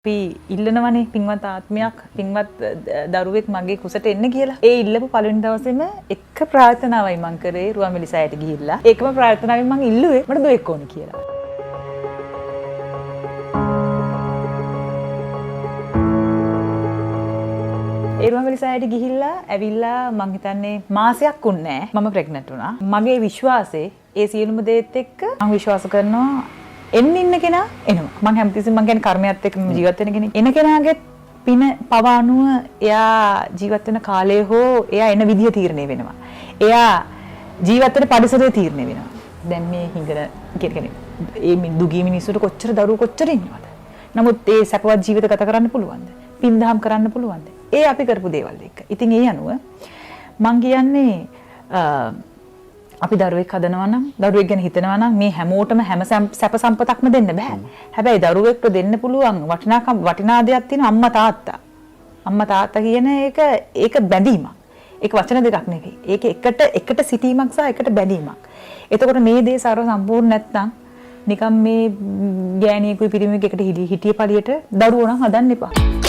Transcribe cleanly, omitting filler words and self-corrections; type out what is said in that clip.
අපි ඉල්ලනවනේ පින්වත් ආත්මයක් පින්වත් දරුවෙක් මගේ කුසට එන්න කියලා. ඒ ඉල්ලපු පළවෙනි දවසේම එක ප්‍රාර්ථනාවයි මං කරේ රුවන්වැලි සෑයට ගිහිල්ලා. ඒකම ප්‍රාර්ථනාවෙන් මං ඉල්ලුවේ මට දුවෙක් ඕනේ කියලා. ඒ රුවන්වැලි සෑයට ගිහිල්ලා ඇවිල්ලා මං හිතන්නේ මාසයක් වුණේ නැහැ. මම ප්‍රෙග්නන්ට් වුණා. මගේ විශ්වාසය ඒ සියලුම දේත් එක්ක මං විශ්වාස කරනවා ඉන්න කෙනා එනවා. මම හැමතිස්සෙම මම කියන්නේ කර්මයත් එක්ක ජීවත් වෙන කෙනෙක්. එන කෙනාගේ පින පව අනුව එයා ජීවත් වෙන කාලය හෝ එයා එන විදිය තීරණය වෙනවා. එයා ජීවත් වෙන පරිසරය තීරණය වෙනවා. දැන් මේ හිඟන කියන්නේ මේ දුගී මිනිස්සුන්ට කොච්චර දරුවෝ කොච්චර ඉන්නවද? නමුත් ඒ සැපවත් ජීවිත ගත කරන්න පුළුවන්ද? පින්දහම් කරන්න පුළුවන්ද? ඒ අපි කරපු දේවල් එක්ක. ඉතින් ඒ අනුව මම කියන්නේ අපි දරුවෙක් හදනවා නම් දරුවෙක් ගැන හිතනවා නම් මේ හැමෝටම හැම සැප සම්පතක්ම දෙන්න බෑ. හැබැයි දරුවෙක්ට දෙන්න පුළුවන් වටිනා දෙයක් තියෙනවා අම්මා තාත්තා. අම්මා තාත්තා කියන ඒක බැඳීමක්. ඒක වචන දෙකක් නෙවෙයි. ඒක එකට සිටීමක් සහ එකට බැඳීමක්. එතකොට මේ දේ සර්ව සම්පූර්ණ නැත්නම් නිකම් මේ ගෑණියෙකුයි පිරිමියෙක් එකට හිටිය පළියට දරුවෝ නම් හදන්න එපා.